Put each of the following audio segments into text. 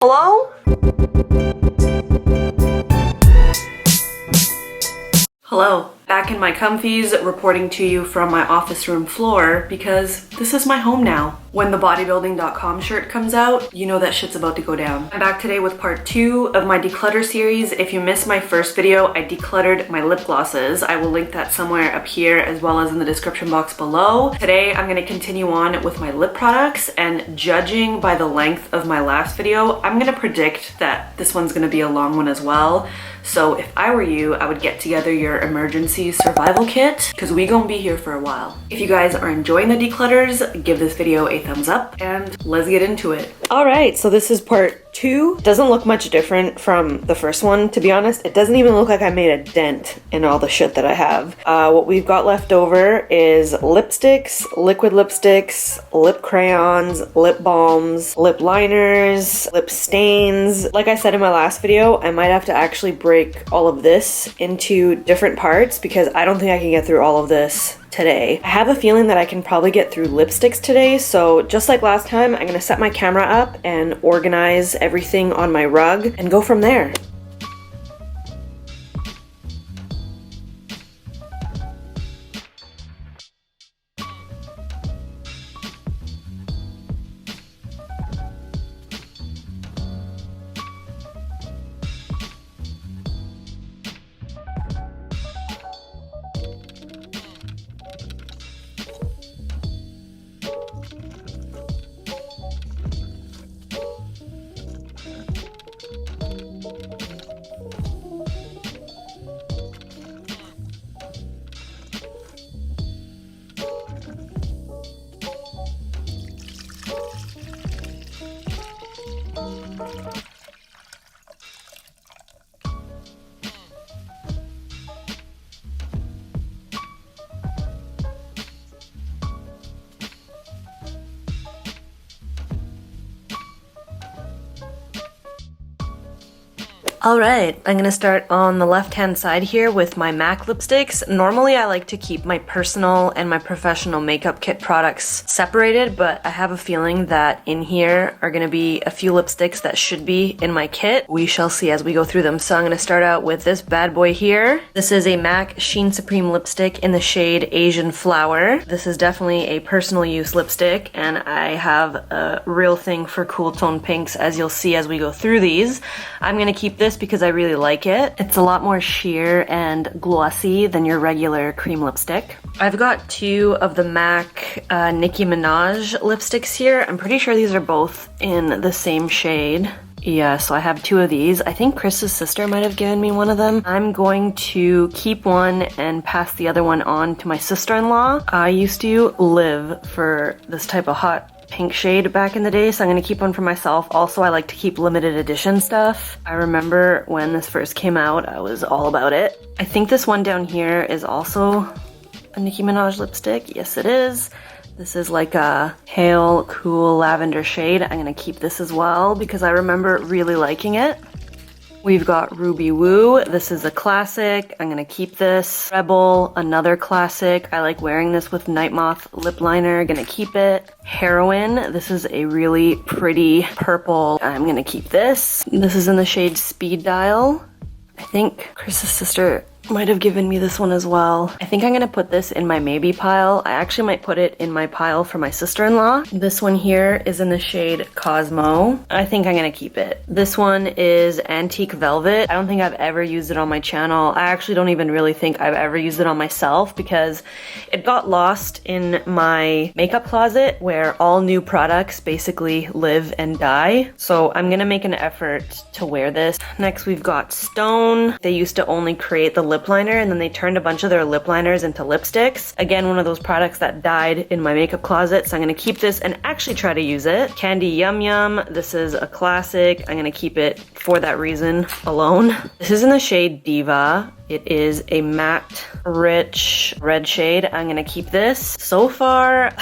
Hello? Hello. Back in my comfies, reporting to you from my office room floor because this is my home now. When the bodybuilding.com shirt comes out, you know that shit's about to go down. I'm back today with part 2 of my declutter series. If you missed my first video, I decluttered my lip glosses. I will link that somewhere up here as well as in the description box below. Today, I'm gonna continue on with my lip products, and judging by the length of my last video, I'm gonna predict that this one's gonna be a long one as well. So if I were you, I would get together your emergency survival kit because we gonna be here for a while. If you guys are enjoying the declutters, give this video a thumbs up and let's get into it. All right, so this is part 2. Doesn't look much different from the first one, to be honest. It doesn't even look like I made a dent in all the shit that I have. What we've got left over is lipsticks, liquid lipsticks, lip crayons, lip balms, lip liners, lip stains. Like I said in my last video, I might have to actually break all of this into different parts because I don't think I can get through all of this today. I have a feeling that I can probably get through lipsticks today, so just like last time, I'm gonna set my camera up and organize everything on my rug and go from there. Alright, I'm gonna start on the left-hand side here with my MAC lipsticks. Normally I like to keep my personal and my professional makeup kit products separated, but I have a feeling that in here are gonna be a few lipsticks that should be in my kit. We shall see as we go through them. So I'm gonna start out with this bad boy here. This is a MAC Sheen Supreme lipstick in the shade Asian Flower. This is definitely a personal use lipstick, and I have a real thing for cool tone pinks, as you'll see as we go through these. I'm gonna keep this because I really like it. It's a lot more sheer and glossy than your regular cream lipstick. I've got 2 of the MAC Nicki Minaj lipsticks here. I'm pretty sure these are both in the same shade. Yeah, so I have 2 of these. I think Chris's sister might have given me one of them. I'm going to keep one and pass the other one on to my sister-in-law. I used to live for this type of hot pink shade back in the day, so I'm gonna keep one for myself. Also, I like to keep limited edition stuff. I remember when this first came out, I was all about it. I think this one down here is also a Nicki Minaj lipstick. Yes, it is. This is like a pale, cool lavender shade. I'm gonna keep this as well because I remember really liking it. We've got Ruby Woo. This is a classic. I'm gonna keep this. Rebel, another classic. I like wearing this with Night Moth lip liner. Gonna keep it. Heroin. This is a really pretty purple. I'm gonna keep this. This is in the shade Speed Dial. I think Chris's sister might have given me this one as well. I think I'm gonna put this in my maybe pile. I actually might put it in my pile for my sister-in-law. This one here is in the shade Cosmo. I think I'm gonna keep it. This one is Antique Velvet. I don't think I've ever used it on my channel. I actually don't even really think I've ever used it on myself because it got lost in my makeup closet where all new products basically live and die. So I'm gonna make an effort to wear this. Next we've got Stone. They used to only create the lip liner and then they turned a bunch of their lip liners into lipsticks. Again, one of those products that died in my makeup closet, so I'm gonna keep this and actually try to use it. Candy Yum Yum. This is a classic. I'm gonna keep it for that reason alone. This is in the shade Diva. It is a matte, rich red shade. I'm gonna keep this. So far,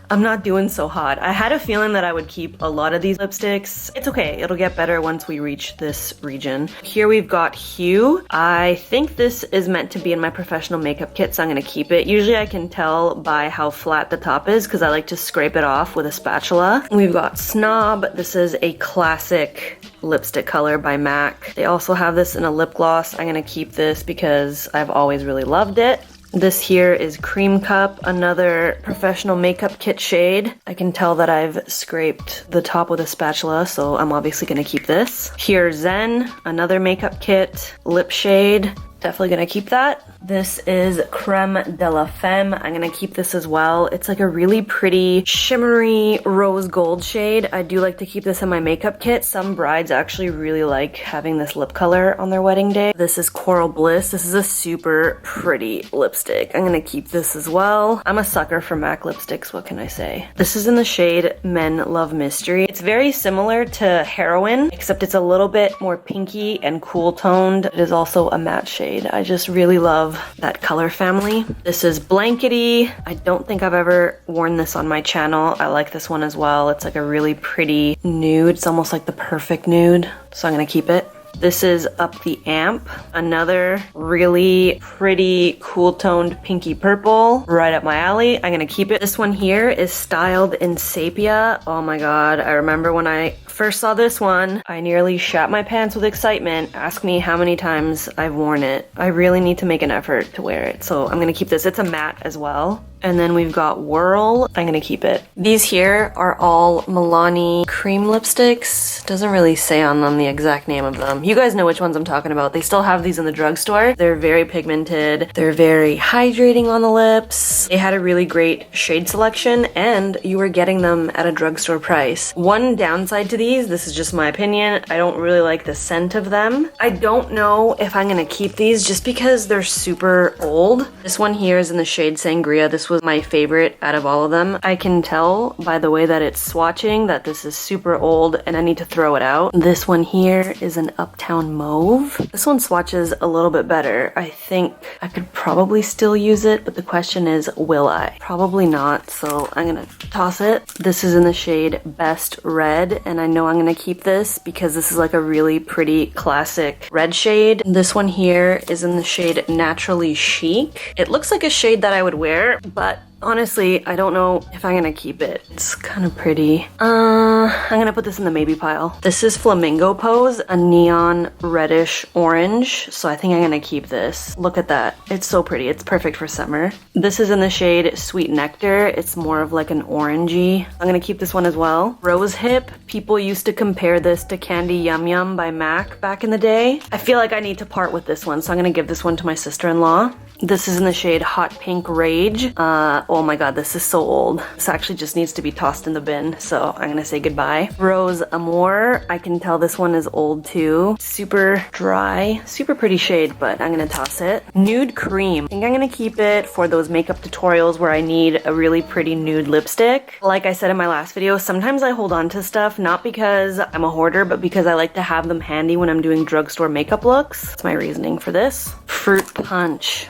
I'm not doing so hot. I had a feeling that I would keep a lot of these lipsticks. It's okay, it'll get better once we reach this region. Here we've got Hue. I think this is meant to be in my professional makeup kit, so I'm gonna keep it. Usually I can tell by how flat the top is because I like to scrape it off with a spatula. We've got Snob. This is a classic lipstick color by MAC. They also have this in a lip gloss. I'm gonna keep this because I've always really loved it. This here is Cream Cup, another professional makeup kit shade. I can tell that I've scraped the top with a spatula, so I'm obviously gonna keep this. Here's Zen, another makeup kit, lip shade. Definitely gonna keep that. This is Creme de la Femme. I'm gonna keep this as well. It's like a really pretty shimmery rose gold shade. I do like to keep this in my makeup kit. Some brides actually really like having this lip color on their wedding day. This is Coral Bliss. This is a super pretty lipstick. I'm gonna keep this as well. I'm a sucker for MAC lipsticks, what can I say? This is in the shade Men Love Mystery. It's very similar to Heroin, except it's a little bit more pinky and cool toned. It is also a matte shade. I just really love that color family. This is Blankety. I don't think I've ever worn this on my channel. I like this one as well. It's like a really pretty nude. It's almost like the perfect nude, so I'm gonna keep it. This is Up the Amp, another really pretty cool toned pinky purple, right up my alley. I'm gonna keep it. This one here is styled in sepia. Oh my god, I remember when I first saw this one, I nearly shat my pants with excitement. Ask me how many times I've worn it. I really need to make an effort to wear it, so I'm gonna keep this. It's a matte as well. And then we've got Whirl. I'm gonna keep it. These here are all Milani cream lipsticks. Doesn't really say on them the exact name of them. You guys know which ones I'm talking about. They still have these in the drugstore. They're very pigmented. They're very hydrating on the lips. They had a really great shade selection and you were getting them at a drugstore price. One downside to these, this is just my opinion, I don't really like the scent of them. I don't know if I'm gonna keep these just because they're super old. This one here is in the shade Sangria. This was my favorite out of all of them. I can tell by the way that it's swatching that this is super old and I need to throw it out. This one here is an Uptown Mauve. This one swatches a little bit better. I think I could probably still use it, but the question is, will I? Probably not, so I'm gonna toss it. This is in the shade Best Red, and I know I'm gonna keep this because this is like a really pretty classic red shade. This one here is in the shade Naturally Chic. It looks like a shade that I would wear, but honestly, I don't know if I'm gonna keep it. It's kind of pretty. I'm gonna put this in the maybe pile. This is Flamingo Pose, a neon reddish orange, so I think I'm gonna keep this. Look at that. It's so pretty. It's perfect for summer. This is in the shade Sweet Nectar. It's more of like an orangey. I'm gonna keep this one as well. Rose Hip. People used to compare this to Candy Yum Yum by MAC back in the day. I feel like I need to part with this one, so I'm gonna give this one to my sister-in-law. This is in the shade Hot Pink Rage. Oh my god, this is so old. This actually just needs to be tossed in the bin, so I'm gonna say goodbye. Rose Amour. I can tell this one is old too. Super dry, super pretty shade, but I'm gonna toss it. Nude Cream. I think I'm gonna keep it for those makeup tutorials where I need a really pretty nude lipstick. Like I said in my last video, sometimes I hold on to stuff not because I'm a hoarder, but because I like to have them handy when I'm doing drugstore makeup looks. That's my reasoning for this. Fruit Punch.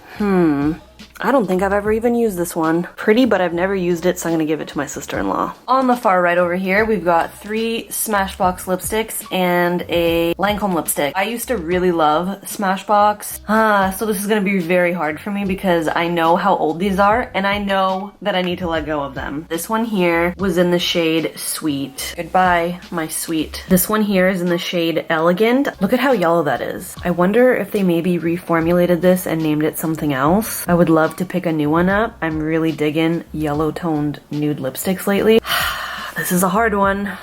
I don't think I've ever even used this one. Pretty, but I've never used it, so I'm gonna give it to my sister-in-law. On the far right over here, we've got 3 Smashbox lipsticks and a Lancome lipstick. I used to really love Smashbox, so this is gonna be very hard for me because I know how old these are, and I know that I need to let go of them. This one here was in the shade Sweet. Goodbye, my sweet. This one here is in the shade Elegant. Look at how yellow that is. I wonder if they maybe reformulated this and named it something else. I would love to pick a new one up. I'm really digging yellow toned nude lipsticks lately. This is a hard one.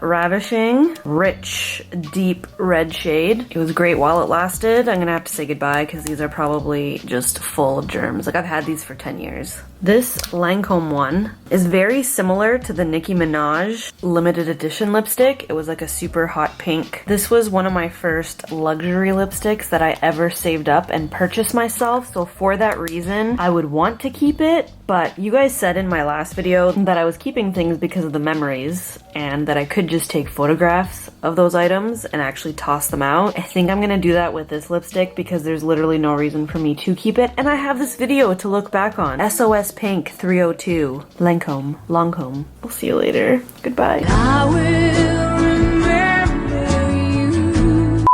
Ravishing, rich, deep red shade. It was great while it lasted. I'm gonna have to say goodbye because these are probably just full of germs. Like I've had these for 10 years. This Lancome one is very similar to the Nicki Minaj limited edition lipstick. It was like a super hot pink. This was one of my first luxury lipsticks that I ever saved up and purchased myself. So for that reason, I would want to keep it. But you guys said in my last video that I was keeping things because of the memories and that I could just take photographs of those items and actually toss them out. I think I'm gonna do that with this lipstick because there's literally no reason for me to keep it. And I have this video to look back on. SOS Paris Pink 302. Lancome. I'll see you later. Goodbye. I will remember you.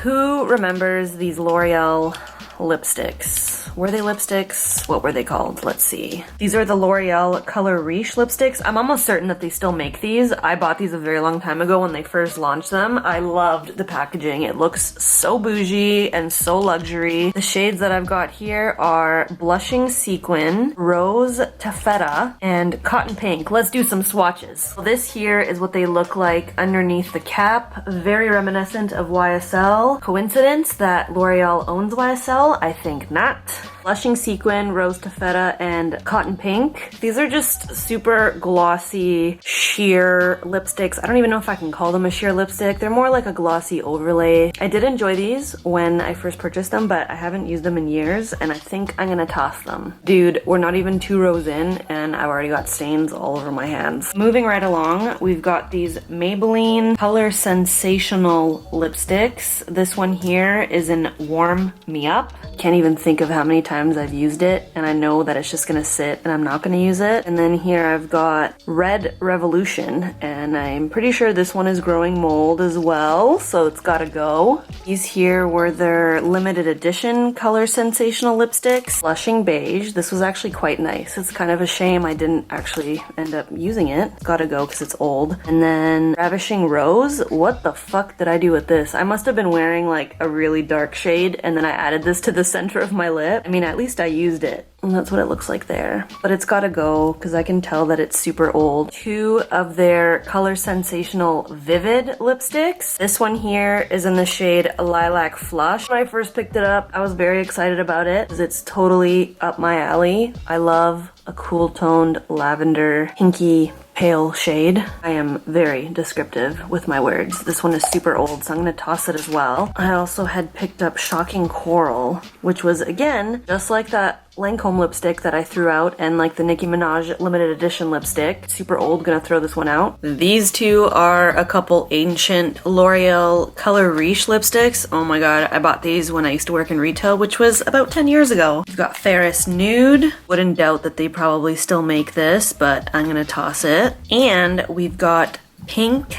Who remembers these L'Oreal lipsticks? Were they lipsticks? What were they called? Let's see. These are the L'Oreal Color Riche lipsticks. I'm almost certain that they still make these. I bought these a very long time ago when they first launched them. I loved the packaging. It looks so bougie and so luxury. The shades that I've got here are Blushing Sequin, Rose Taffeta, and Cotton Pink. Let's do some swatches. So this here is what they look like underneath the cap. Very reminiscent of YSL. Coincidence that L'Oreal owns YSL? I think not. Blushing Sequin, Rose Taffeta, and Cotton Pink. These are just super glossy, sheer lipsticks. I don't even know if I can call them a sheer lipstick. They're more like a glossy overlay. I did enjoy these when I first purchased them, but I haven't used them in years, and I think I'm gonna toss them. Dude, we're not even 2 rows in, and I've already got stains all over my hands. Moving right along, we've got these Maybelline Color Sensational lipsticks. This one here is in Warm Me Up. Can't even think of how many times I've used it, and I know that it's just gonna sit and I'm not gonna use it. And then here I've got Red Revolution, and I'm pretty sure this one is growing mold as well, so it's gotta go. These here were their limited edition Color Sensational lipsticks. Blushing Beige. This was actually quite nice. It's kind of a shame I didn't actually end up using it. Gotta go because it's old. And then Ravishing Rose. What the fuck did I do with this? I must have been wearing like a really dark shade, and then I added this to the center of my lip. I mean, at least I used it. And that's what it looks like there. But it's gotta go because I can tell that it's super old. 2 of their Color Sensational Vivid lipsticks. This one here is in the shade Lilac Flush. When I first picked it up, I was very excited about it because it's totally up my alley. I love a cool toned lavender, pinky, pale shade. I am very descriptive with my words. This one is super old, so I'm gonna toss it as well. I also had picked up Shocking Coral, which was, again, just like that Lancome lipstick that I threw out, and like the Nicki Minaj limited edition lipstick. Super old, gonna throw this one out. These two are a couple ancient L'Oreal Color Riche lipsticks. Oh my god, I bought these when I used to work in retail, which was about 10 years ago. We've got Ferris Nude. Wouldn't doubt that they probably still make this, but I'm gonna toss it. And we've got Pink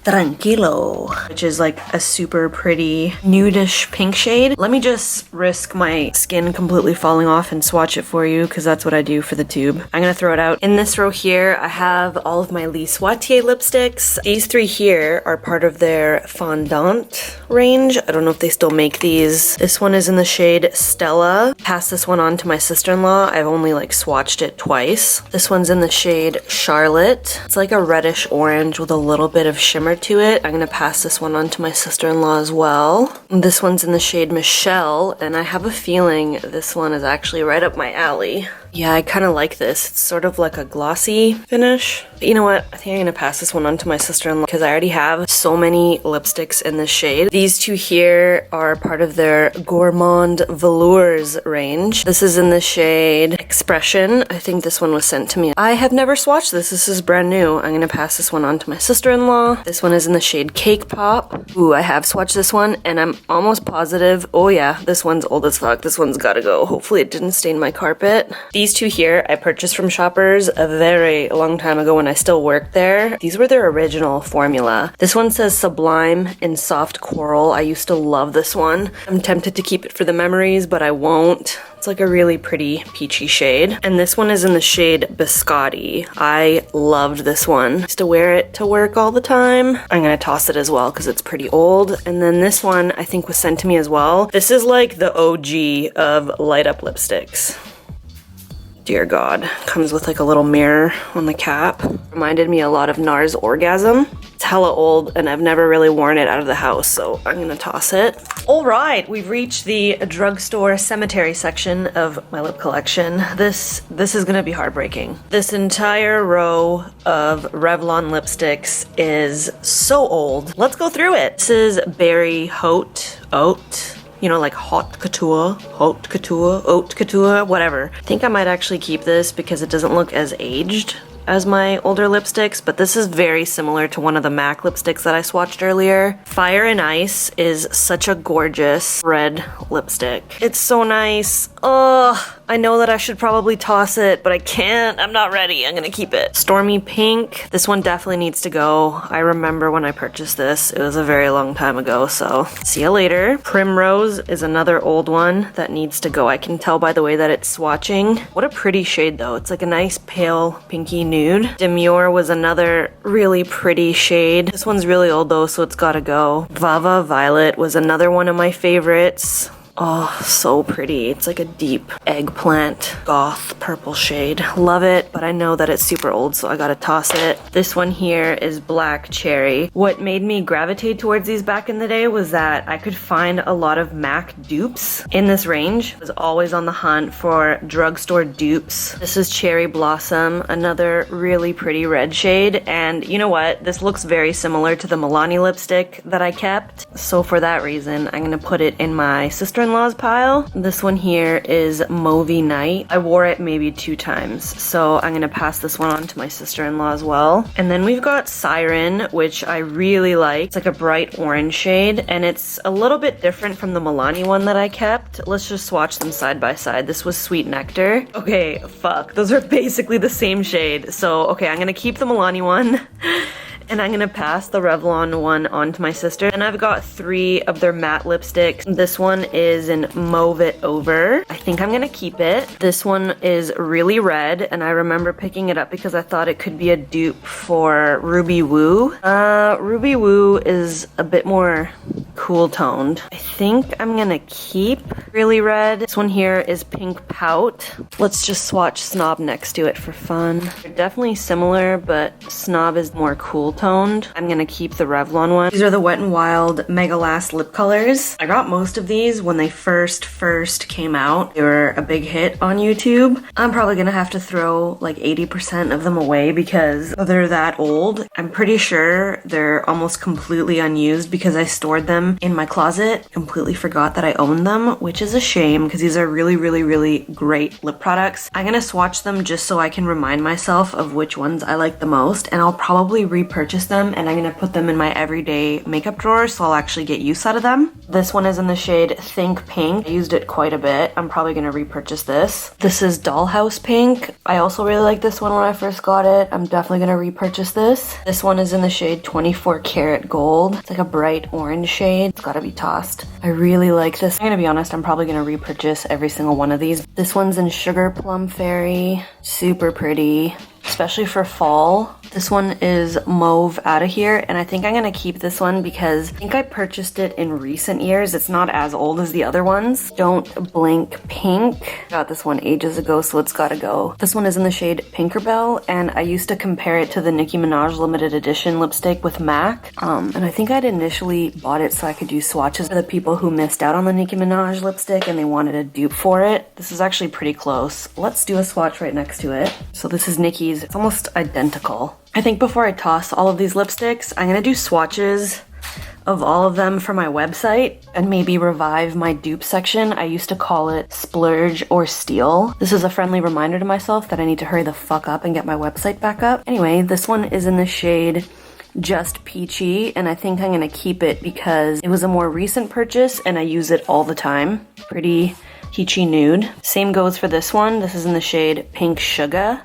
Tranquilo, which is like a super pretty nudish pink shade. Let me just risk my skin completely falling off and swatch it for you, because that's what I do for the tube. I'm gonna throw it out. In this row here, I have all of my Lise Watier lipsticks. These 3 here are part of their Fondant range. I don't know if they still make these. This one is in the shade Stella. Passed this one on to my sister-in-law. I've only like swatched it twice. This one's in the shade Charlotte. It's like a reddish orange with a little bit of shimmer to it. I'm gonna pass this one on to my sister-in-law as well. This one's in the shade Michelle, and I have a feeling this one is actually right up my alley. Yeah, I kind of like this. It's sort of like a glossy finish. But you know what? I think I'm gonna pass this one on to my sister-in-law because I already have so many lipsticks in this shade. These 2 here are part of their Gourmand Velours range. This is in the shade Expression. I think this one was sent to me. I have never swatched this. This is brand new. I'm gonna pass this one on to my sister-in-law. This one is in the shade Cake Pop. Ooh, I have swatched this one, and I'm almost positive. Oh yeah, this one's old as fuck. This one's gotta go. Hopefully it didn't stain my carpet. These 2 here I purchased from Shoppers a very long time ago when I still worked there. These were their original formula. This one says Sublime in Soft Coral. I used to love this one. I'm tempted to keep it for the memories, but I won't. It's like a really pretty peachy shade. And this one is in the shade Biscotti. I loved this one. I used to wear it to work all the time. I'm gonna toss it as well because it's pretty old. And then this one I think was sent to me as well. This is like the OG of light up lipsticks. Dear God. Comes with like a little mirror on the cap. Reminded me a lot of NARS Orgasm. It's hella old and I've never really worn it out of the house, so I'm gonna toss it. All right, we've reached the drugstore cemetery section of my lip collection. This is gonna be heartbreaking. This entire row of Revlon lipsticks is so old. Let's go through it. This is Berry Haute. You know, like haute couture, whatever. I think I might actually keep this because it doesn't look as aged as my older lipsticks, but this is very similar to one of the MAC lipsticks that I swatched earlier. Fire and Ice is such a gorgeous red lipstick. It's so nice. Oh, I know that I should probably toss it, but I can't. I'm not ready. I'm gonna keep it. Stormy Pink. This one definitely needs to go. I remember when I purchased this. It was a very long time ago, so see ya later. Primrose is another old one that needs to go. I can tell by the way that it's swatching. What a pretty shade though. It's like a nice pale pinky nude. Demure was another really pretty shade. This one's really old though, so it's gotta go. Vava Violet was another one of my favorites. Oh, so pretty. It's like a deep eggplant goth purple shade. Love it, but I know that it's super old, so I gotta toss it. This one here is Black Cherry. What made me gravitate towards these back in the day was that I could find a lot of MAC dupes in this range. I was always on the hunt for drugstore dupes. This is Cherry Blossom, another really pretty red shade, and you know what? This looks very similar to the Milani lipstick that I kept, so for that reason, I'm gonna put it in my sister-in-law's pile. This one here is Mauvey Night. I wore it maybe 2 times, so I'm gonna pass this one on to my sister-in-law as well. And then we've got Siren, which I really like. It's like a bright orange shade, and it's a little bit different from the Milani one that I kept. Let's just swatch them side by side. This was Sweet Nectar. Okay, fuck. Those are basically the same shade. So, okay, I'm gonna keep the Milani one. And I'm gonna pass the Revlon one on to my sister. And I've got 3 of their matte lipsticks. This one is in Mauve It Over. I think I'm gonna keep it. This one is really red, and I remember picking it up because I thought it could be a dupe for Ruby Woo. Ruby Woo is a bit more cool toned. I think I'm gonna keep Really Red. This one here is Pink Pout. Let's just swatch Snob next to it for fun. They're definitely similar, but Snob is more cool toned. I'm gonna keep the Revlon one. These are the Wet n Wild Mega Last lip colors. I got most of these when they first came out. They were a big hit on YouTube. I'm probably gonna have to throw like 80% of them away because they're that old. I'm pretty sure they're almost completely unused because I stored them in my closet. Completely forgot that I owned them, which is a shame because these are really great lip products. I'm gonna swatch them just so I can remind myself of which ones I like the most, and I'll probably repurchase them, and I'm gonna put them in my everyday makeup drawer so I'll actually get use out of them. This one is in the shade Think Pink. I used it quite a bit. I'm probably gonna repurchase this. This is Dollhouse Pink. I also really liked this one when I first got it. I'm definitely gonna repurchase this. This one is in the shade 24 Karat Gold. It's like a bright orange shade. It's gotta be tossed. I really like this. I'm gonna be honest, I'm probably gonna repurchase every single one of these. This one's in Sugar Plum Fairy. Super pretty, especially for fall. This one is Mauve Outta Here, and I think I'm gonna keep this one because I think I purchased it in recent years. It's not as old as the other ones. Don't Blink Pink. Got this one ages ago, so it's gotta go. This one is in the shade Pinkerbell, and I used to compare it to the Nicki Minaj limited edition lipstick with MAC. And I think I'd initially bought it so I could do swatches for the people who missed out on the Nicki Minaj lipstick and they wanted a dupe for it. This is actually pretty close. Let's do a swatch right next to it. So this is Nicki's. It's almost identical. I think before I toss all of these lipsticks, I'm gonna do swatches of all of them for my website and maybe revive my dupe section. I used to call it Splurge or Steal. This is a friendly reminder to myself that I need to hurry the fuck up and get my website back up. Anyway, this one is in the shade Just Peachy, and I think I'm gonna keep it because it was a more recent purchase and I use it all the time. Pretty peachy nude. Same goes for this one. This is in the shade Pink Sugar.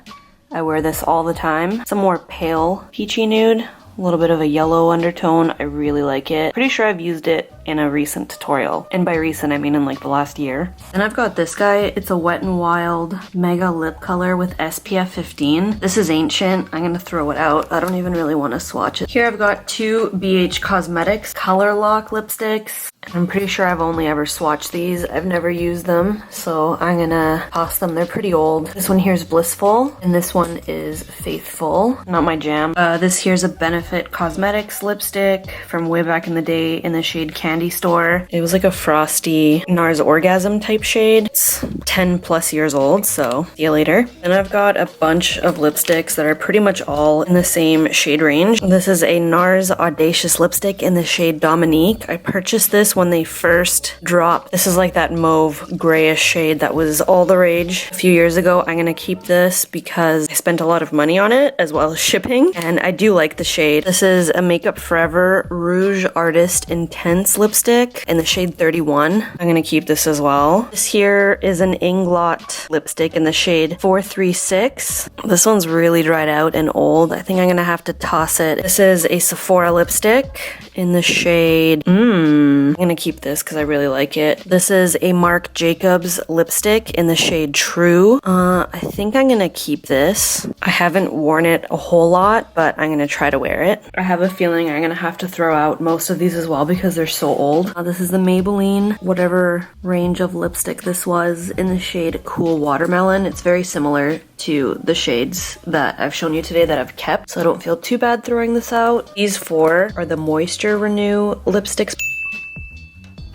I wear this all the time. It's a more pale peachy nude, a little bit of a yellow undertone. I really like it. Pretty sure I've used it in a recent tutorial. And by recent, I mean in like the last year. And I've got this guy. It's a Wet n Wild Mega Lip Color with SPF 15. This is ancient. I'm gonna throw it out. I don't even really want to swatch it. Here I've got 2 BH Cosmetics Color Lock lipsticks. I'm pretty sure I've only ever swatched these. I've never used them, so I'm gonna toss them. They're pretty old. This one here's Blissful, and this one is Faithful. Not my jam. This here's a Benefit Benefit Cosmetics lipstick from way back in the day in the shade Candy Store. It was like a frosty NARS Orgasm type shade. It's 10 plus years old, so see you later. And I've got a bunch of lipsticks that are pretty much all in the same shade range. This is a NARS Audacious lipstick in the shade Dominique. I purchased this when they first dropped. This is like that mauve grayish shade that was all the rage a few years ago. I'm gonna keep this because I spent a lot of money on it as well as shipping, and I do like the shade. This is a Makeup Forever Rouge Artist Intense lipstick in the shade 31. I'm gonna keep this as well. This here is an Inglot lipstick in the shade 436. This one's really dried out and old. I think I'm gonna have to toss it. This is a Sephora lipstick in the shade, I'm gonna keep this because I really like it. This is a Marc Jacobs lipstick in the shade True. I think I'm gonna keep this. I haven't worn it a whole lot, but I'm gonna try to wear it. I have a feeling I'm gonna have to throw out most of these as well because they're so old. This is the Maybelline, whatever range of lipstick this was, in the shade Cool Watermelon. It's very similar to the shades that I've shown you today that I've kept, so I don't feel too bad throwing this out. These four are the Moisture Renew lipsticks.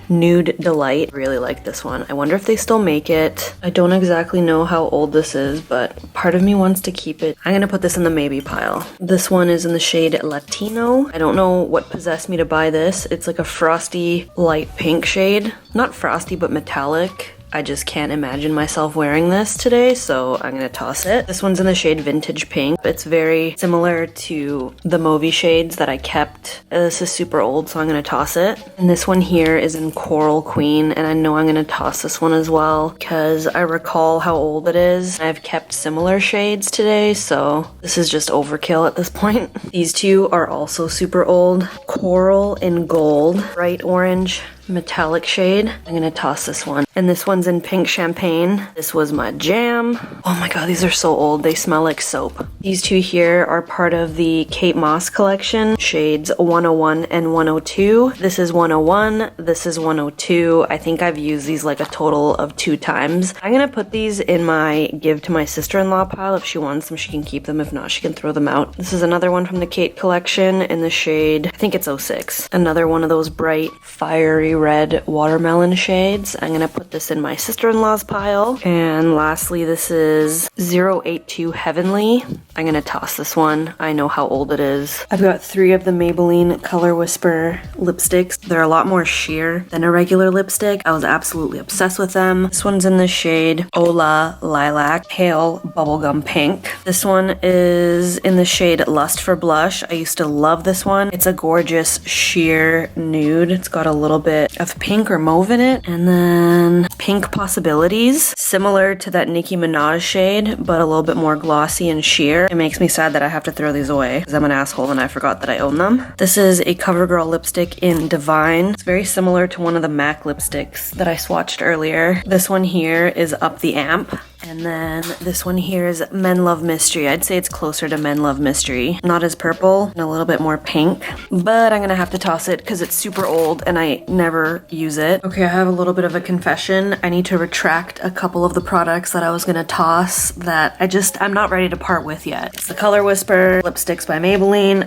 Nude Delight. Really like this one. I wonder if they still make it. I don't exactly know how old this is, but part of me wants to keep it. I'm gonna put this in the maybe pile. This one is in the shade Latino. I don't know what possessed me to buy this. It's like a frosty light pink shade. Not frosty, but metallic. I just can't imagine myself wearing this today, so I'm gonna toss it. This one's in the shade Vintage Pink. It's very similar to the Mauvey shades that I kept. This is super old, so I'm gonna toss it. And this one here is in Coral Queen, and I know I'm gonna toss this one as well because I recall how old it is. I've kept similar shades today, so this is just overkill at this point. These two are also super old. Coral in Gold, bright orange, metallic shade. I'm gonna toss this one. And this one's in Pink Champagne. This was my jam. Oh my god, these are so old. They smell like soap. These two here are part of the Kate Moss collection, shades 101 and 102. This is 101, this is 102. I think I've used these like a total of 2 times. I'm gonna put these in my give to my sister-in-law pile. If she wants them, she can keep them. If not, she can throw them out. This is another one from the Kate collection in the shade, I think it's 06. Another one of those bright, fiery red watermelon shades. I'm gonna put this in my sister-in-law's pile. And lastly, this is 082 Heavenly. I'm gonna toss this one. I know how old it is. I've got 3 of the Maybelline Color Whisper lipsticks. They're a lot more sheer than a regular lipstick. I was absolutely obsessed with them. This one's in the shade Ola Lilac Pale Bubblegum Pink. This one is in the shade Lust for Blush. I used to love this one. It's a gorgeous sheer nude. It's got a little bit of pink or mauve in it, and then Pink Possibilities, similar to that Nicki Minaj shade, but a little bit more glossy and sheer. It makes me sad that I have to throw these away because I'm an asshole and I forgot that I own them. This is a CoverGirl lipstick in Divine. It's very similar to one of the MAC lipsticks that I swatched earlier. This one here is Up the Amp. And then this one here is Men Love Mystery. I'd say it's closer to Men Love Mystery. Not as purple and a little bit more pink, but I'm gonna have to toss it because it's super old and I never use it. Okay, I have a little bit of a confession. I need to retract a couple of the products that I was gonna toss that I'm not ready to part with yet. It's the Color Whisper lipsticks by Maybelline.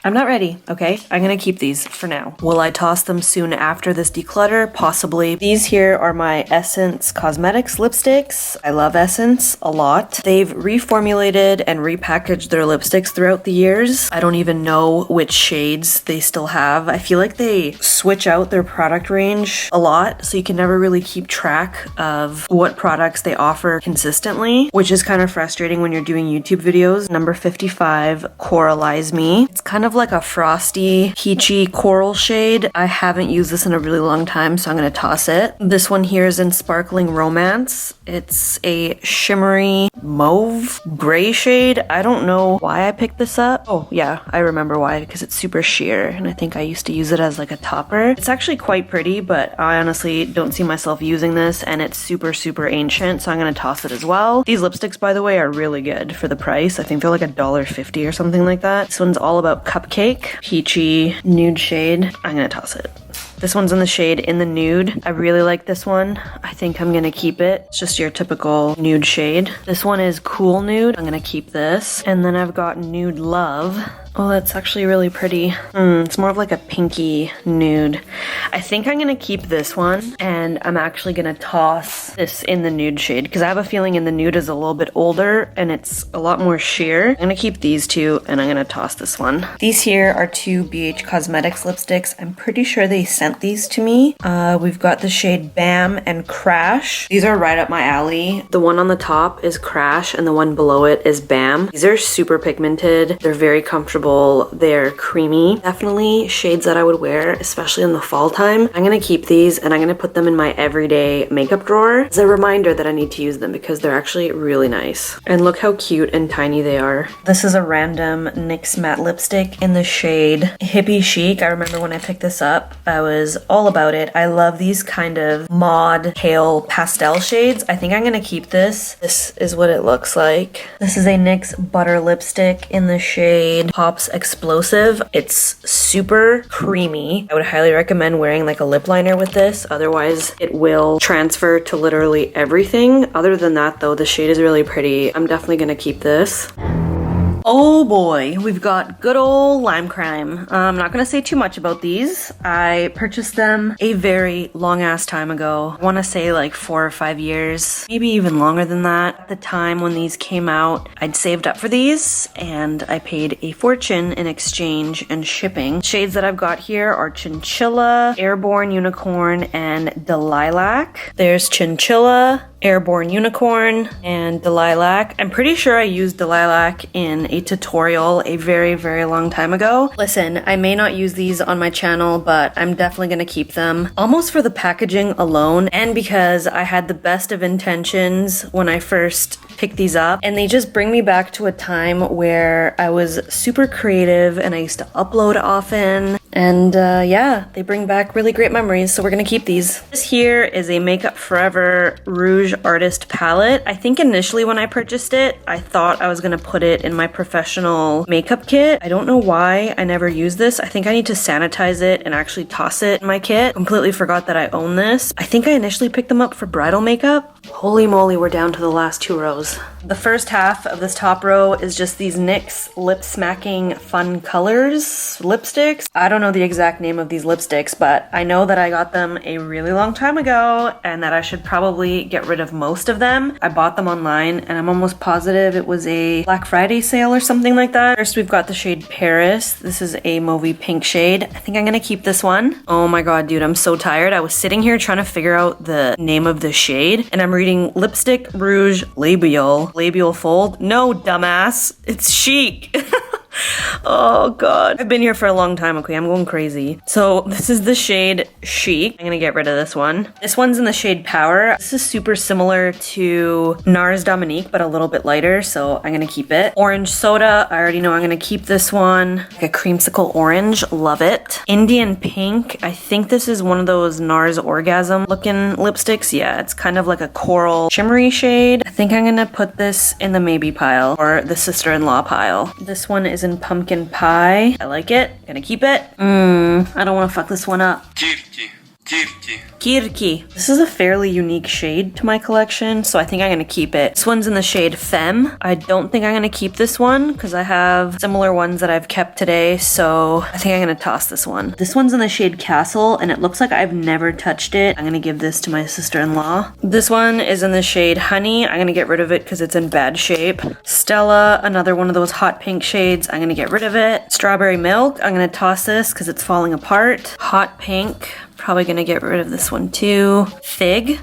I'm not ready, okay? I'm gonna keep these for now. Will I toss them soon after this declutter? Possibly. These here are my Essence Cosmetics lipsticks. I love Essence a lot. They've reformulated and repackaged their lipsticks throughout the years. I don't even know which shades they still have. I feel like they switch out their product range a lot, so you can never really keep track of what products they offer consistently, which is kind of frustrating when you're doing YouTube videos. Number 55, Coralize Me. It's kind of like a frosty, peachy coral shade. I haven't used this in a really long time, so I'm gonna toss it. This one here is in Sparkling Romance. It's a shimmery mauve gray shade. I don't know why I picked this up. Oh yeah, I remember why, because it's super sheer, and I think I used to use it as like a topper. It's actually quite pretty, but I honestly don't see myself using this, and it's super, super ancient, so I'm gonna toss it as well. These lipsticks, by the way, are really good for the price. I think they're like $1.50 or something like that. This one's all about Cupcake, peachy nude shade. I'm gonna toss it. This one's in the shade In the Nude. I really like this one. I think I'm gonna keep it. It's just your typical nude shade. This one is Cool Nude. I'm gonna keep this. And then I've got Nude Love. Oh, that's actually really pretty. It's more of like a pinky nude. I think I'm gonna keep this one, and I'm actually gonna toss this in the nude shade because I have a feeling in the nude is a little bit older and it's a lot more sheer. I'm gonna keep these two and I'm gonna toss this one. These here are two BH Cosmetics lipsticks. I'm pretty sure they sent these to me. We've got the shade Bam and Crash. These are right up my alley. The one on the top is Crash and the one below it is Bam. These are super pigmented. They're very comfortable. They're creamy. Definitely shades that I would wear, especially in the fall time. I'm gonna keep these and I'm gonna put them in my everyday makeup drawer as a reminder that I need to use them because they're actually really nice. And look how cute and tiny they are. This is a random NYX matte lipstick in the shade Hippie Chic. I remember when I picked this up, I was all about it. I love these kind of mod pale pastel shades. I think I'm gonna keep this. This is what it looks like. This is a NYX butter lipstick in the shade Pops Explosive. It's super creamy. I would highly recommend wearing like a lip liner with this. Otherwise, it will transfer to literally everything. Other than that though, the shade is really pretty. I'm definitely gonna keep this. Oh boy, we've got good old Lime Crime. I'm not gonna say too much about these. I purchased them a very long ass time ago. I wanna say like 4 or 5 years, maybe even longer than that. At the time when these came out, I'd saved up for these and I paid a fortune in exchange and shipping. Shades that I've got here are Chinchilla, Airborne Unicorn, and Delilac. There's Chinchilla, Airborne Unicorn, and Delilac. I'm pretty sure I used Delilac in a tutorial a very, very long time ago. Listen, I may not use these on my channel, but I'm definitely gonna keep them. Almost for the packaging alone, and because I had the best of intentions when I first picked these up, and they just bring me back to a time where I was super creative and I used to upload often. And yeah, they bring back really great memories, so we're gonna keep these. This here is a Makeup Forever Rouge Artist Palette. I think initially when I purchased it, I thought I was gonna put it in my professional makeup kit. I don't know why I never used this. I think I need to sanitize it and actually toss it in my kit. Completely forgot that I own this. I think I initially picked them up for bridal makeup. Holy moly, we're down to the last 2 rows. The first half of this top row is just these NYX Lip Smacking Fun Colors lipsticks. I don't know the exact name of these lipsticks, but I know that I got them a really long time ago and that I should probably get rid of most of them. I bought them online and I'm almost positive it was a Black Friday sale or something like that. First, we've got the shade Paris. This is a mauvey pink shade. I think I'm gonna keep this one. Oh my god, dude, I'm so tired. I was sitting here trying to figure out the name of the shade and I'm reading Lipstick Rouge Labial Fold. No, dumbass. It's Chic. Oh god. I've been here for a long time, okay? I'm going crazy. So this is the shade Chic. I'm gonna get rid of this one. This one's in the shade Power. This is super similar to NARS Dominique, but a little bit lighter, so I'm gonna keep it. Orange Soda. I already know I'm gonna keep this one. Like a creamsicle orange. Love it. Indian Pink. I think this is one of those NARS Orgasm looking lipsticks. Yeah, it's kind of like a coral shimmery shade. I think I'm gonna put this in the maybe pile or the sister-in-law pile. This one is in Pumpkin Pie. I like it. Gonna keep it. I don't want to fuck this one up. Kirki. This is a fairly unique shade to my collection, so I think I'm gonna keep it. This one's in the shade Femme. I don't think I'm gonna keep this one because I have similar ones that I've kept today, so I think I'm gonna toss this one. This one's in the shade Castle, and it looks like I've never touched it. I'm gonna give this to my sister-in-law. This one is in the shade Honey. I'm gonna get rid of it because it's in bad shape. Stella, another one of those hot pink shades. I'm gonna get rid of it. Strawberry Milk. I'm gonna toss this because it's falling apart. Hot Pink. Probably gonna get rid of this one too. Fig.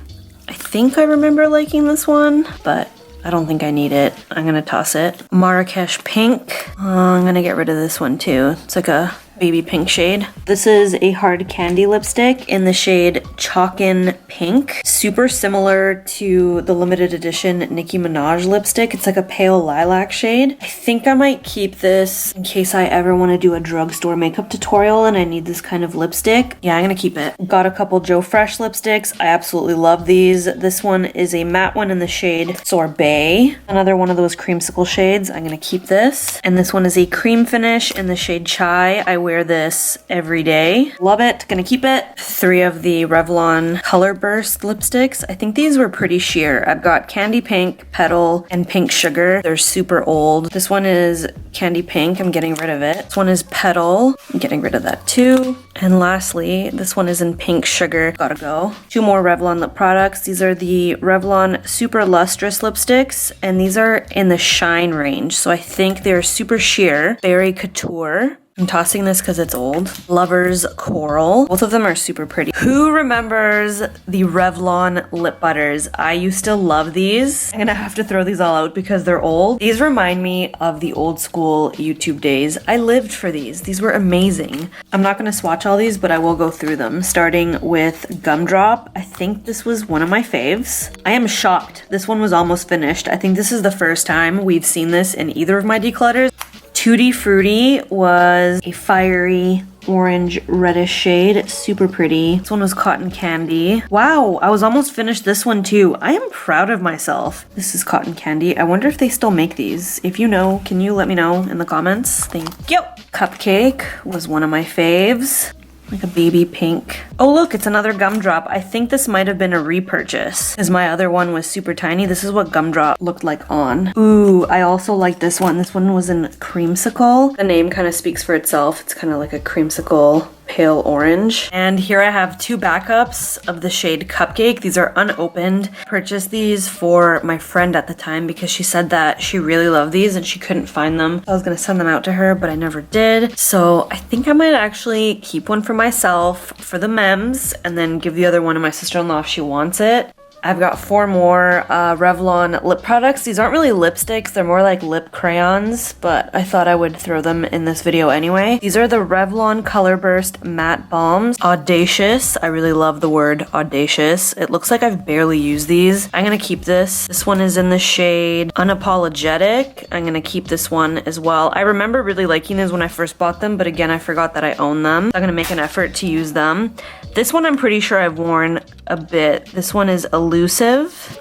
I think I remember liking this one, but I don't think I need it. I'm gonna toss it. Marrakesh Pink. I'm gonna get rid of this one too. It's like a baby pink shade. This is a hard candy lipstick in the shade Chalkin Pink. Super similar to the limited edition Nicki Minaj lipstick. It's like a pale lilac shade. I think I might keep this in case I ever want to do a drugstore makeup tutorial and I need this kind of lipstick. Yeah, I'm gonna keep it. Got a couple Joe Fresh lipsticks. I absolutely love these. This one is a matte one in the shade Sorbet. Another one of those creamsicle shades. I'm gonna keep this. And this one is a cream finish in the shade Chai. I wear this every day. Love it, gonna keep it. 3 of the Revlon Color Burst lipsticks. I think these were pretty sheer. I've got Candy Pink, Petal, and Pink Sugar. They're super old. This one is Candy Pink, I'm getting rid of it. This one is Petal, I'm getting rid of that too. And lastly, this one is in Pink Sugar, gotta go. 2 more Revlon lip products. These are the Revlon Super Lustrous lipsticks, and these are in the Shine range. So I think they're super sheer. Berry Couture. I'm tossing this because it's old. Lover's Coral. Both of them are super pretty. Who remembers the Revlon lip butters? I used to love these. I'm gonna have to throw these all out because they're old. These remind me of the old school YouTube days. I lived for these. These were amazing. I'm not gonna swatch all these, but I will go through them. Starting with Gumdrop. I think this was one of my faves. I am shocked. This one was almost finished. I think this is the first time we've seen this in either of my declutters. Tutti Frutti was a fiery orange reddish shade, super pretty. This one was Cotton Candy. Wow, I was almost finished this one too. I am proud of myself. This is Cotton Candy. I wonder if they still make these. If you know, can you let me know in the comments? Thank you. Cupcake was one of my faves. Like a baby pink. Oh look, it's another Gumdrop. I think this might have been a repurchase because my other one was super tiny. This is what Gumdrop looked like on. Ooh, I also like this one. This one was in Creamsicle. The name kind of speaks for itself. It's kind of like a creamsicle pale orange. And here I have 2 backups of the shade Cupcake. These are unopened. Purchased these for my friend at the time because she said that she really loved these and she couldn't find them. I was gonna send them out to her, but I never did. So I think I might actually keep one for myself for the memes and then give the other one to my sister-in-law if she wants it. I've got 4 more Revlon lip products. These aren't really lipsticks, they're more like lip crayons, but I thought I would throw them in this video anyway. These are the Revlon Color Burst Matte Balms. Audacious. I really love the word audacious. It looks like I've barely used these. I'm gonna keep this. This one is in the shade Unapologetic. I'm gonna keep this one as well. I remember really liking these when I first bought them, but again, I forgot that I own them. I'm gonna make an effort to use them. This one I'm pretty sure I've worn a bit. This one is Elusive.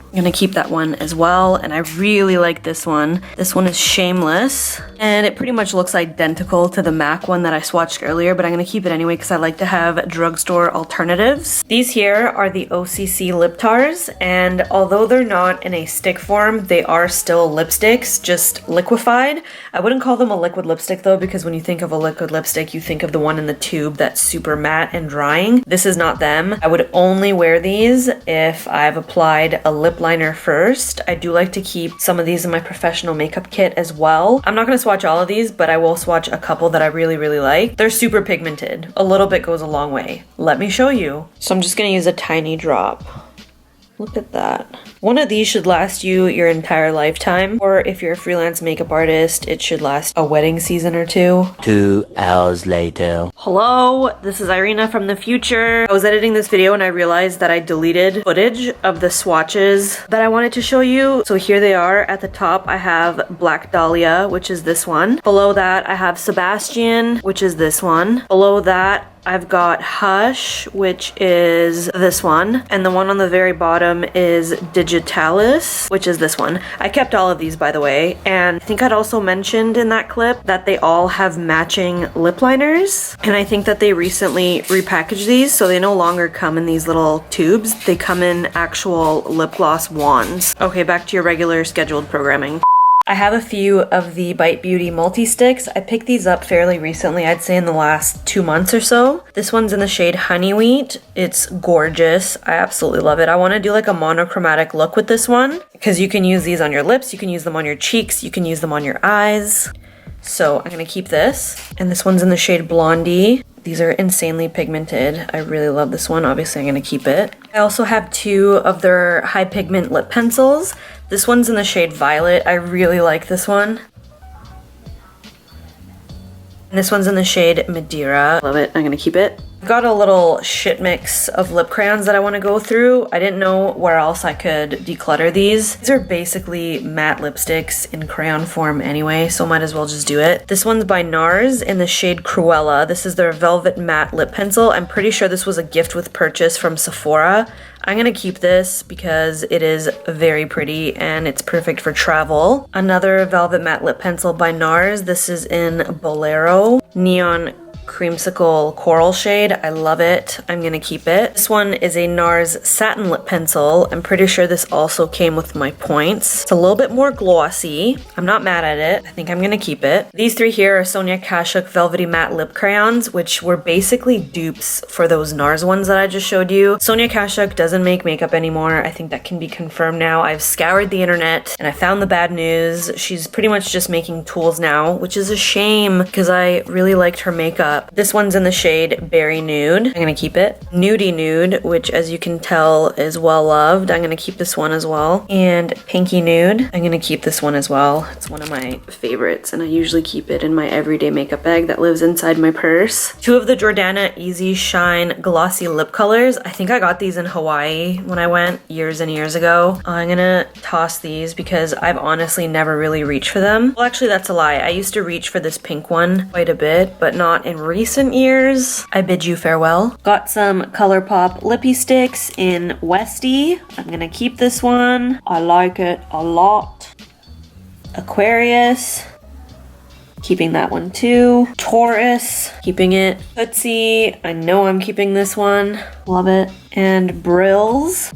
I'm gonna keep that one as well, and I really like this one. This one is Shameless, and it pretty much looks identical to the MAC one that I swatched earlier, but I'm gonna keep it anyway because I like to have drugstore alternatives. These here are the OCC lip tars, and although they're not in a stick form, they are still lipsticks, just liquefied. I wouldn't call them a liquid lipstick though, because when you think of a liquid lipstick, you think of the one in the tube that's super matte and drying. This is not them. I would only wear these if I've applied a lip liner first. I do like to keep some of these in my professional makeup kit as well. I'm not going to swatch all of these, but I will swatch a couple that I really, really like. They're super pigmented. A little bit goes a long way. Let me show you. So I'm just going to use a tiny drop. Look at that. One of these should last you your entire lifetime, or if you're a freelance makeup artist, it should last a wedding season or 2. 2 hours later. Hello, this is Irina from the future. I was editing this video and I realized that I deleted footage of the swatches that I wanted to show you. So here they are. At the top, I have Black Dahlia, which is this one. Below that, I have Sebastian, which is this one. Below that, I've got Hush, which is this one, and the one on the very bottom is Digitalis, which is this one. I kept all of these, by the way, and I think I'd also mentioned in that clip that they all have matching lip liners, and I think that they recently repackaged these, so they no longer come in these little tubes. They come in actual lip gloss wands. Okay, back to your regular scheduled programming. I have a few of the Bite Beauty multi-sticks. I picked these up fairly recently, I'd say in the last 2 months or so. This one's in the shade Honey Wheat. It's gorgeous. I absolutely love it. I want to do like a monochromatic look with this one because you can use these on your lips, you can use them on your cheeks, you can use them on your eyes. So I'm gonna keep this. And this one's in the shade Blondie. These are insanely pigmented. I really love this one. Obviously, I'm gonna keep it. I also have 2 of their high pigment lip pencils. This one's in the shade Violet. I really like this one. And this one's in the shade Madeira. Love it. I'm gonna keep it. Got a little shit mix of lip crayons that I want to go through. I didn't know where else I could declutter these. These are basically matte lipsticks in crayon form anyway, so might as well just do it. This one's by NARS in the shade Cruella. This is their Velvet Matte Lip Pencil. I'm pretty sure this was a gift with purchase from Sephora. I'm gonna keep this because it is very pretty and it's perfect for travel. Another Velvet Matte Lip Pencil by NARS. This is in Bolero Neon Creamsicle Coral shade. I love it. I'm gonna keep it. This one is a NARS Satin Lip Pencil. I'm pretty sure this also came with my points. It's a little bit more glossy. I'm not mad at it. I think I'm gonna keep it. These three here are Sonia Kashuk Velvety Matte Lip Crayons, which were basically dupes for those NARS ones that I just showed you. Sonia Kashuk doesn't make makeup anymore. I think that can be confirmed now. I've scoured the internet and I found the bad news. She's pretty much just making tools now, which is a shame because I really liked her makeup. This one's in the shade Berry Nude. I'm gonna keep it. Nudie Nude, which as you can tell is well loved. I'm gonna keep this one as well. And Pinky Nude. I'm gonna keep this one as well. It's one of my favorites and I usually keep it in my everyday makeup bag that lives inside my purse. Two of the Jordana Easy Shine Glossy Lip Colors. I think I got these in Hawaii when I went years and years ago. I'm gonna toss these because I've honestly never really reached for them. Well, actually that's a lie. I used to reach for this pink one quite a bit, but not in recent years. I bid you farewell. Got some ColourPop lippy sticks in Westie. I'm gonna keep this one. I like it a lot. Aquarius. Keeping that one too. Taurus. Keeping it. Tootsie. I know I'm keeping this one. Love it. And Brills.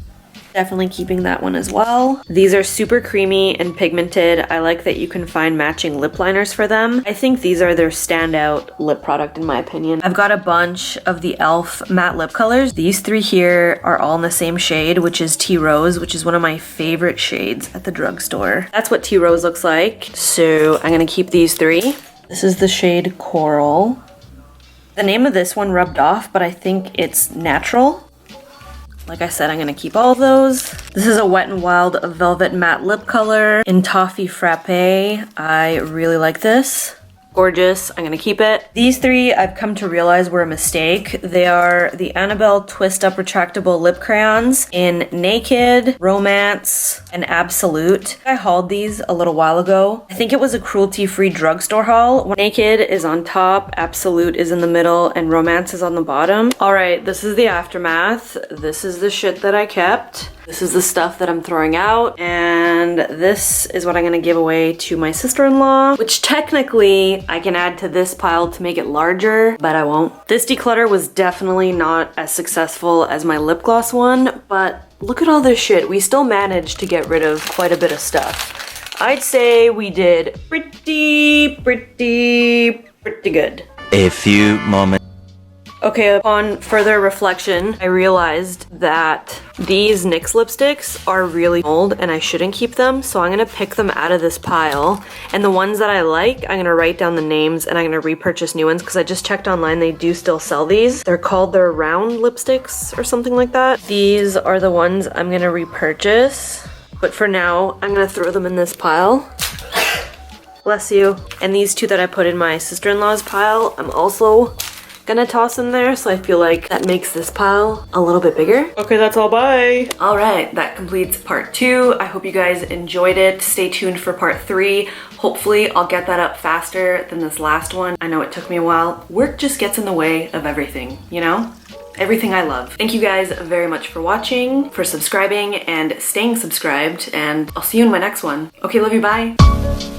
Definitely keeping that one as well. These are super creamy and pigmented. I like that you can find matching lip liners for them. I think these are their standout lip product in my opinion. I've got a bunch of the e.l.f. matte lip colors. These three here are all in the same shade, which is Tea Rose, which is one of my favorite shades at the drugstore. That's what Tea Rose looks like. So I'm gonna keep these three. This is the shade Coral. The name of this one rubbed off, but I think it's Natural. Like I said, I'm gonna keep all of those. This is a Wet n Wild Velvet Matte Lip Color in Toffee Frappe. I really like this. Gorgeous. I'm gonna keep it. These three I've come to realize were a mistake. They are the Annabelle Twist Up Retractable Lip Crayons in Naked, Romance, and Absolute. I hauled these a little while ago. I think it was a cruelty-free drugstore haul. Naked is on top, Absolute is in the middle, and Romance is on the bottom. Alright, this is the aftermath. This is the shit that I kept. This is the stuff that I'm throwing out, and this is what I'm gonna give away to my sister-in-law, which technically I can add to this pile to make it larger, but I won't. This declutter was definitely not as successful as my lip gloss one, but look at all this shit. We still managed to get rid of quite a bit of stuff. I'd say we did pretty good. A few moments. Okay, upon further reflection, I realized that these NYX lipsticks are really old and I shouldn't keep them, so I'm gonna pick them out of this pile. And the ones that I like, I'm gonna write down the names and I'm gonna repurchase new ones because I just checked online, they do still sell these. They're called their round lipsticks or something like that. These are the ones I'm gonna repurchase, but for now, I'm gonna throw them in this pile. Bless you. And these two that I put in my sister-in-law's pile, I'm also gonna toss in there, so I feel like that makes this pile a little bit bigger. Okay, that's all, bye. All right, that completes part 2. I hope you guys enjoyed it. Stay tuned for part 3. Hopefully I'll get that up faster than this last one. I know it took me a while. Work just gets in the way of everything, you know? Everything I love. Thank you guys very much for watching, for subscribing, and staying subscribed, and I'll see you in my next one. Okay, love you, bye.